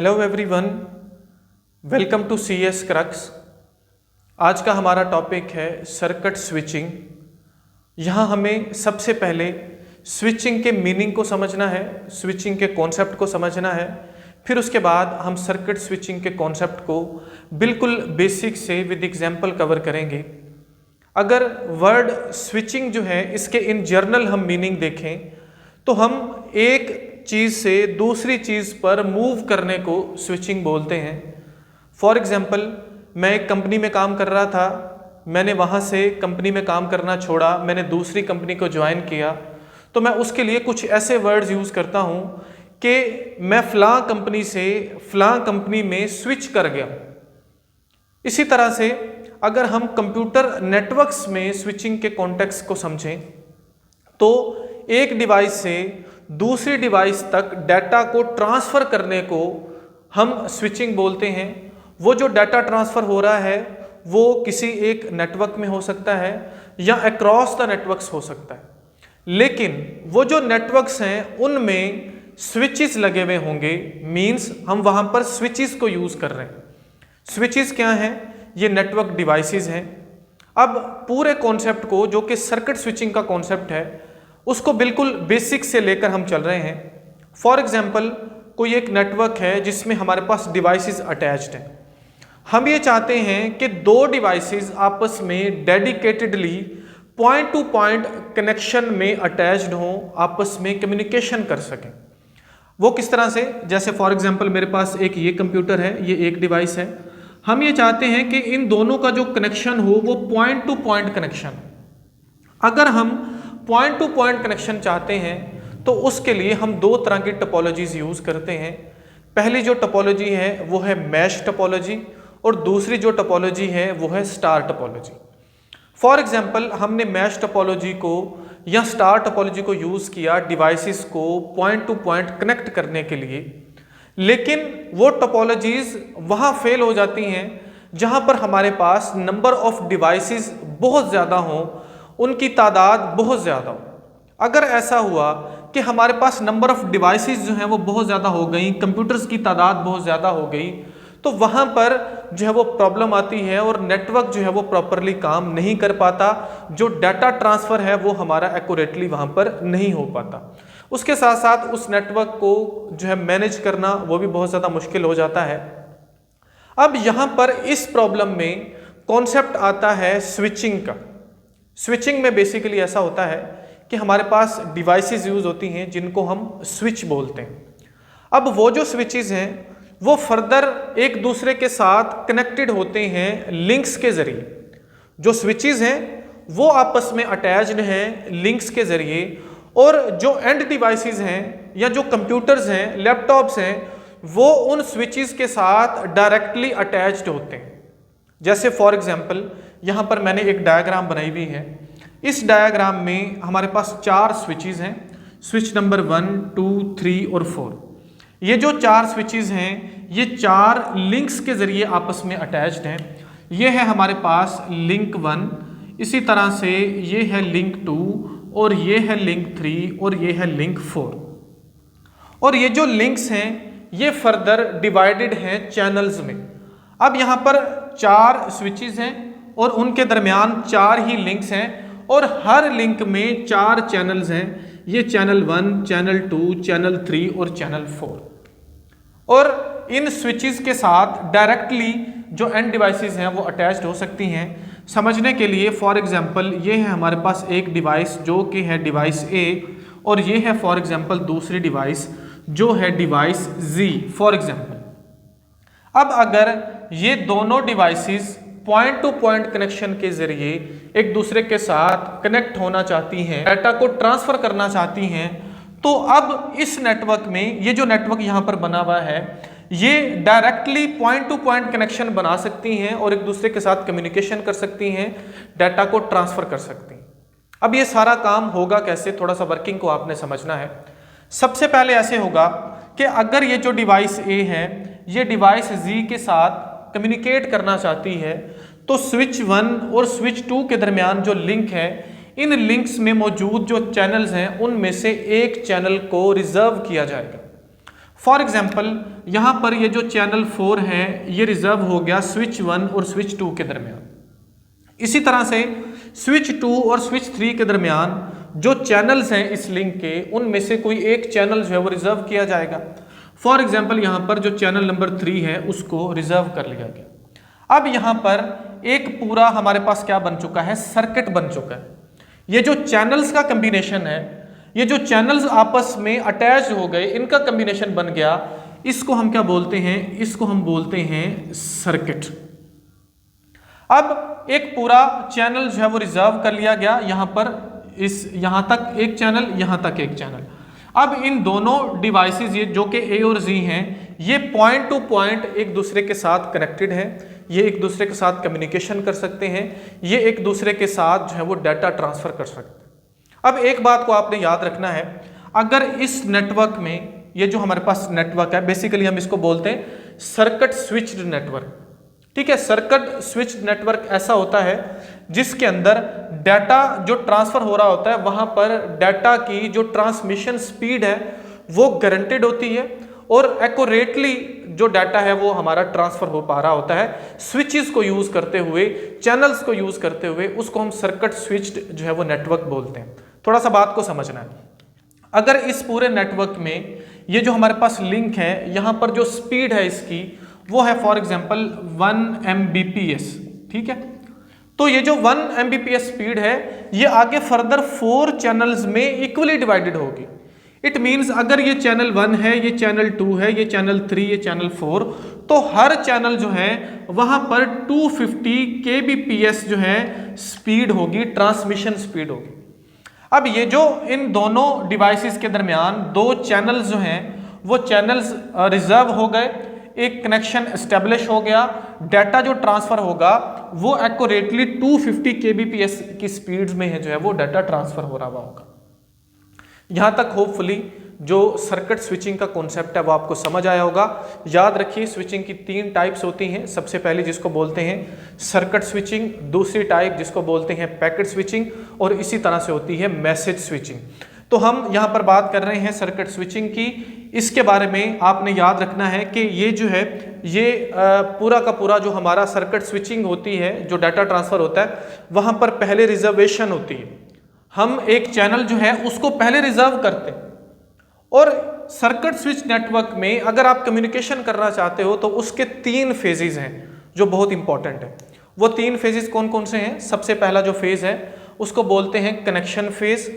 Hello everyone, welcome to CS crux. आज का हमारा टॉपिक है सर्किट स्विचिंग। यहाँ हमें सबसे पहले स्विचिंग के मीनिंग को समझना है, स्विचिंग के कॉन्सेप्ट को समझना है। फिर उसके बाद हम सर्किट स्विचिंग के कॉन्सेप्ट को बिल्कुल बेसिक से विद एग्जांपल कवर करेंगे। अगर वर्ड स्विचिंग जो है इसके इन जर्नल हम मीनिंग देखें तो हम एक चीज़ से दूसरी चीज़ पर मूव करने को स्विचिंग बोलते हैं। फॉर एग्जांपल, मैं एक कंपनी में काम कर रहा था, मैंने वहाँ से कंपनी में काम करना छोड़ा, मैंने दूसरी कंपनी को ज्वाइन किया, तो मैं उसके लिए कुछ ऐसे वर्ड्स यूज़ करता हूँ कि मैं फ़लाँ कंपनी से फ़लाँ कंपनी में स्विच कर गया। इसी तरह से अगर हम कंप्यूटर नेटवर्क्स में स्विचिंग के कॉन्टेक्स्ट को समझें तो एक डिवाइस से दूसरी डिवाइस तक डाटा को ट्रांसफ़र करने को हम स्विचिंग बोलते हैं। वो जो डाटा ट्रांसफ़र हो रहा है वो किसी एक नेटवर्क में हो सकता है या अक्रॉस द नेटवर्क्स हो सकता है, लेकिन वो जो नेटवर्क्स हैं उनमें स्विचेस लगे हुए होंगे। मींस हम वहाँ पर स्विचेस को यूज़ कर रहे हैं। स्विचेस क्या हैं? ये नेटवर्क डिवाइसेस हैं। अब पूरे कॉन्सेप्ट को, जो कि सर्किट स्विचिंग का कॉन्सेप्ट है, उसको बिल्कुल बेसिक से लेकर हम चल रहे हैं। फॉर एग्जांपल, कोई एक नेटवर्क है जिसमें हमारे पास डिवाइसेस अटैच्ड हैं। हम ये चाहते हैं कि दो डिवाइसेस आपस में dedicatedly point two point connection में अटैच्ड हों, आपस में कम्युनिकेशन कर सकें। वो किस तरह से? जैसे फॉर एग्जांपल मेरे पास एक ये कंप्यूटर है, ये एक डिवाइस है। हम ये चाहते हैं कि इन दोनों का जो कनेक्शन हो वो पॉइंट टू पॉइंट कनेक्शन। अगर हम पॉइंट टू पॉइंट कनेक्शन चाहते हैं तो उसके लिए हम दो तरह की टोपोलॉजीज यूज़ करते हैं। पहली जो टोपोलॉजी है वो है मैश टोपोलॉजी और दूसरी जो टोपोलॉजी है वो है स्टार टोपोलॉजी। फॉर एग्जांपल, हमने मैश टोपोलॉजी को या स्टार टोपोलॉजी को यूज़ किया डिवाइसेस को पॉइंट टू पॉइंट कनेक्ट करने के लिए, लेकिन वो टोपोलॉजीज वहाँ फेल हो जाती हैं जहाँ पर हमारे पास नंबर ऑफ डिवाइसेस बहुत ज़्यादा हों, उनकी तादाद बहुत ज़्यादा हो। अगर ऐसा हुआ कि हमारे पास नंबर ऑफ डिवाइसेस जो हैं वो बहुत ज़्यादा हो गई, कंप्यूटर्स की तादाद बहुत ज़्यादा हो गई, तो वहाँ पर जो है वो प्रॉब्लम आती है और नेटवर्क जो है वो प्रॉपरली काम नहीं कर पाता। जो डाटा ट्रांसफ़र है वो हमारा एक्यूरेटली वहाँ पर नहीं हो पाता। उसके साथ साथ उस नेटवर्क को जो है मैनेज करना वो भी बहुत ज़्यादा मुश्किल हो जाता है। अब यहाँ पर इस प्रॉब्लम में कॉन्सेप्ट आता है स्विचिंग का। स्विचिंग में बेसिकली ऐसा होता है कि हमारे पास डिवाइसेस यूज़ होती हैं जिनको हम स्विच बोलते हैं। अब वो जो स्विचेस हैं वो फर्दर एक दूसरे के साथ कनेक्टेड होते हैं लिंक्स के ज़रिए। जो स्विचेस हैं वो आपस में अटैच्ड हैं लिंक्स के ज़रिए, और जो एंड डिवाइसेस हैं या जो कंप्यूटर्स हैं, लैपटॉप्स हैं, वो उन स्विचेस के साथ डायरेक्टली अटैच्ड होते हैं। जैसे फॉर एग्जांपल, यहाँ पर मैंने एक डायग्राम बनाई हुई है। इस डायग्राम में हमारे पास 4 स्विचेस हैं, स्विच नंबर 1, 2, 3 और 4। ये जो 4 स्विचेस हैं ये 4 लिंक्स के ज़रिए आपस में अटैच्ड हैं। ये है हमारे पास लिंक 1, इसी तरह से ये है लिंक 2, और ये है लिंक 3, और ये है लिंक 4। और ये जो लिंक्स हैं ये फर्दर डिवाइडेड हैं चैनल्स में। अब यहाँ पर 4 स्विचेस हैं और उनके दरमियान 4 ही लिंक्स हैं, और हर लिंक में 4 चैनल्स हैं। ये चैनल 1, चैनल 2, चैनल 3 और चैनल 4। और इन स्विचेस के साथ डायरेक्टली जो एंड डिवाइसेस हैं वो अटैच्ड हो सकती हैं। समझने के लिए फॉर एग्जांपल, ये है हमारे पास एक डिवाइस जो कि है डिवाइस A, और ये है फॉर एग्जांपल दूसरी डिवाइस जो है डिवाइस Z फॉर एग्जांपल। अब अगर ये दोनों devices point two point connection के जरिए एक दूसरे के साथ कनेक्ट होना चाहती हैं, डाटा को ट्रांसफर करना चाहती हैं, तो अब इस नेटवर्क में ये जो नेटवर्क यहाँ पर बना हुआ है ये directly point two point connection बना सकती हैं और एक दूसरे के साथ कम्युनिकेशन कर सकती हैं, डाटा को ट्रांसफर कर सकती हैं। अब ये सारा काम होगा कैसे? थोड़ा सा वर्किंग को आपने समझना है। सबसे पहले ऐसे होगा कि अगर ये जो डिवाइस A है ये डिवाइस Z के साथ कम्युनिकेट करना चाहती है, तो स्विच 1 और स्विच 2 के दरमियान जो लिंक है, इन लिंक्स में मौजूद जो चैनल्स हैं उनमें से एक चैनल को रिजर्व किया जाएगा। फॉर एग्जाम्पल यहाँ पर ये जो चैनल 4 है ये रिजर्व हो गया स्विच 1 और स्विच 2 के दरमियान। इसी तरह से स्विच 2 और स्विच 3 के दरमियान जो चैनल्स हैं इस लिंक के, उनमें से कोई एक चैनल जो है वो रिजर्व किया जाएगा। फॉर एग्जाम्पल यहाँ पर जो चैनल नंबर 3 है उसको रिजर्व कर लिया गया। अब यहाँ पर एक पूरा हमारे पास क्या बन चुका है, सर्किट बन चुका है। ये जो चैनल्स का कम्बिनेशन है, ये जो चैनल्स आपस में अटैच हो गए, इनका कम्बिनेशन बन गया, इसको हम क्या बोलते हैं, इसको हम बोलते हैं सर्किट। अब एक पूरा चैनल जो है वो रिजर्व कर लिया गया, यहां पर यहां तक एक चैनल, यहां तक एक चैनल। अब इन दोनों डिवाइसेस ये जो कि ए और जी हैं, ये पॉइंट टू पॉइंट एक दूसरे के साथ कनेक्टेड है, ये एक दूसरे के साथ कम्युनिकेशन कर सकते हैं, ये एक दूसरे के साथ जो है वो डाटा ट्रांसफर कर सकते हैं। अब एक बात को आपने याद रखना है, अगर इस नेटवर्क में ये जो हमारे पास नेटवर्क है, बेसिकली हम इसको बोलते हैं सर्किट स्विच्ड नेटवर्क। ठीक है, सर्किट स्विच्ड नेटवर्क ऐसा होता है जिसके अंदर डाटा जो ट्रांसफर हो रहा होता है, वहां पर डाटा की जो ट्रांसमिशन स्पीड है वो गारंटेड होती है और एक्यूरेटली जो डाटा है वो हमारा ट्रांसफर हो पा रहा होता है स्विचेस को यूज करते हुए, चैनल्स को यूज करते हुए। उसको हम सर्किट स्विच्ड जो है वो नेटवर्क बोलते हैं। थोड़ा सा बात को समझना है, अगर इस पूरे नेटवर्क में ये जो हमारे पास लिंक है, यहां पर जो स्पीड है इसकी वो है फॉर एग्जांपल 1 Mbps। ठीक है, तो ये जो 1 Mbps स्पीड है ये आगे फर्दर 4 चैनल्स में इक्वली डिवाइडेड होगी। इट मीन्स अगर ये चैनल 1 है, ये चैनल 2 है, ये चैनल 3, ये चैनल 4, तो हर चैनल जो है वहां पर 250 kbps जो है स्पीड होगी, ट्रांसमिशन स्पीड होगी। अब ये जो इन दोनों डिवाइसेस के दरमियान 2 चैनल्स जो हैं वो चैनल्स रिजर्व हो गए, एक कनेक्शन एस्टेब्लिश हो गया, डाटा जो ट्रांसफर होगा वो एक्यूरेटली 250 kbps की स्पीड में है जो है वो डाटा ट्रांसफर हो रहा होगा। यहां तक होपफुली जो सर्किट स्विचिंग का कॉन्सेप्ट है वो आपको समझ आया होगा। याद रखिए स्विचिंग की 3 टाइप्स होती हैं। सबसे पहले जिसको बोलते हैं सर्किट स्विचिंग, दूसरी टाइप जिसको बोलते हैं पैकेट स्विचिंग, और इसी तरह से होती है मैसेज स्विचिंग। तो हम यहाँ पर बात कर रहे हैं सर्किट स्विचिंग की। इसके बारे में आपने याद रखना है कि ये जो है ये पूरा का पूरा जो हमारा सर्किट स्विचिंग होती है, जो डाटा ट्रांसफर होता है, वहाँ पर पहले रिजर्वेशन होती है। हम एक चैनल जो है उसको पहले रिजर्व करते हैं, और सर्किट स्विच नेटवर्क में अगर आप कम्युनिकेशन करना चाहते हो तो उसके 3 फेजेस हैं जो बहुत इंपॉर्टेंट है। वो 3 फेजेस कौन कौन से हैं? सबसे पहला जो फेज है उसको बोलते हैं कनेक्शन फेज,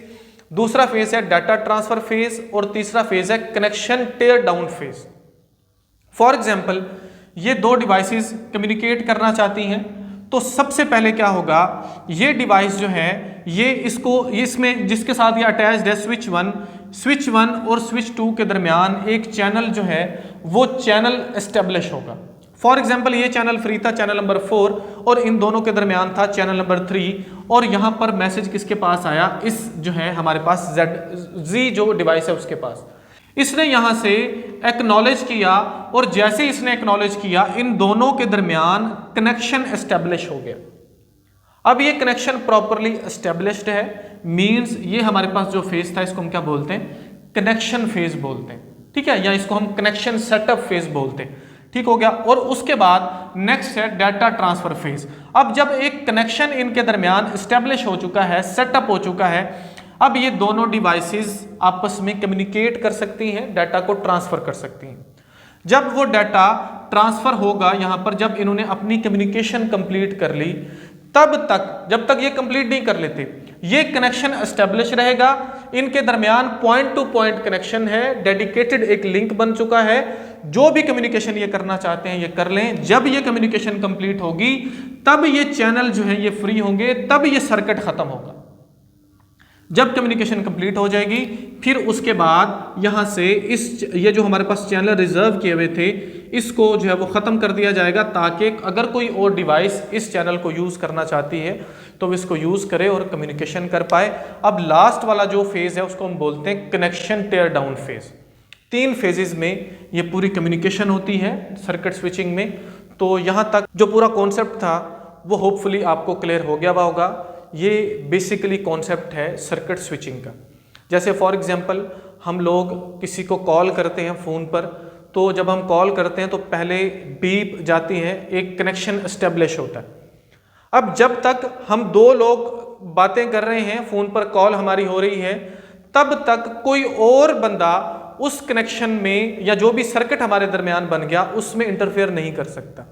दूसरा फेज है डाटा ट्रांसफर फेज, और तीसरा फेज है connection tear down phase. For example ये 2 डिवाइसेस कम्युनिकेट करना चाहती हैं, तो सबसे पहले क्या होगा, ये डिवाइस जो है ये इसमें जिसके साथ ये अटैच्ड है स्विच 1 और स्विच 2 के दरमियान एक चैनल जो है वो चैनल एस्टेब्लिश होगा। फॉर एग्जाम्पल ये चैनल फ्री था, चैनल नंबर 4, और इन दोनों के दरमियान था चैनल नंबर 3, और यहाँ पर मैसेज किसके पास आया, इस जो है हमारे पास जी जो डिवाइस है उसके पास। इसने यहाँ से एक्नॉलेज किया, और जैसे इसने एक्नॉलेज किया इन दोनों के दरमियान कनेक्शन एस्टेब्लिश हो गया। अब ये कनेक्शन प्रॉपरली एस्टेब्लिश्ड है, मींस ये हमारे पास जो फेज था इसको हम क्या बोलते हैं, कनेक्शन फेज बोलते हैं। ठीक है, या इसको हम कनेक्शन सेटअप फेज बोलते हैं। ठीक हो गया। और उसके बाद नेक्स्ट है डाटा ट्रांसफर फेज। अब जब एक कनेक्शन इनके दरमियान एस्टेब्लिश हो चुका है, सेटअप हो चुका है, अब ये दोनों डिवाइसेस आपस में कम्युनिकेट कर सकती हैं, डाटा को ट्रांसफर कर सकती हैं। जब वो डाटा ट्रांसफर होगा, यहां पर जब इन्होंने अपनी कम्युनिकेशन कंप्लीट कर ली, तब तक जब तक ये कंप्लीट नहीं कर लेते ये कनेक्शन एस्टेब्लिश रहेगा। इनके दरमियान पॉइंट टू पॉइंट कनेक्शन है, डेडिकेटेड एक लिंक बन चुका है। जो भी कम्युनिकेशन ये करना चाहते हैं ये कर लें। जब ये कम्युनिकेशन कंप्लीट होगी तब ये चैनल जो है ये फ्री होंगे, तब ये सर्किट खत्म होगा। जब कम्युनिकेशन कंप्लीट हो जाएगी फिर उसके बाद यहां से ये जो हमारे पास चैनल रिजर्व किए हुए थे इसको जो है वो ख़त्म कर दिया जाएगा, ताकि अगर कोई और डिवाइस इस चैनल को यूज़ करना चाहती है तो वो इसको यूज़ करे और कम्युनिकेशन कर पाए। अब लास्ट वाला जो फेज़ है उसको हम बोलते हैं connection tear down phase. 3 phases में ये पूरी कम्युनिकेशन होती है सर्किट स्विचिंग में। तो यहाँ तक जो पूरा कॉन्सेप्ट था वो होपफुली आपको क्लियर हो गया होगा। ये बेसिकली कॉन्सेप्ट है सर्किट स्विचिंग का। जैसे फॉर एग्जांपल हम लोग किसी को कॉल करते हैं फ़ोन पर, तो जब हम कॉल करते हैं तो पहले बीप जाती है, एक कनेक्शन एस्टेब्लिश होता है। अब जब तक हम दो लोग बातें कर रहे हैं, फ़ोन पर कॉल हमारी हो रही है, तब तक कोई और बंदा उस कनेक्शन में या जो भी सर्किट हमारे दरमियान बन गया उसमें इंटरफेयर नहीं कर सकता।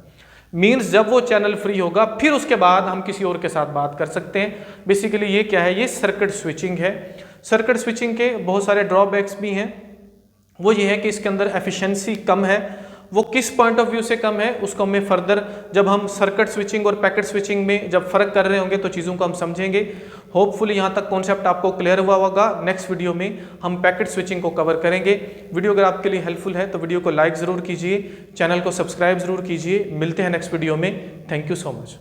मीन्स जब वो चैनल फ्री होगा फिर उसके बाद हम किसी और के साथ बात कर सकते हैं। बेसिकली ये क्या है, ये सर्किट स्विचिंग है। सर्किट स्विचिंग के बहुत सारे ड्रॉबैक्स भी हैं। वो ये है कि इसके अंदर एफिशिएंसी कम है। वो किस पॉइंट ऑफ व्यू से कम है उसको हमें फर्दर जब हम सर्किट स्विचिंग और पैकेट स्विचिंग में जब फर्क कर रहे होंगे तो चीज़ों को हम समझेंगे। होपफुली यहाँ तक कॉन्सेप्ट आपको क्लियर हुआ होगा। नेक्स्ट वीडियो में हम पैकेट स्विचिंग को कवर करेंगे। वीडियो अगर आपके लिए हेल्पफुल है तो वीडियो को लाइक ज़रूर कीजिए, चैनल को सब्सक्राइब ज़रूर कीजिए। मिलते हैं नेक्स्ट वीडियो में। Thank you so much.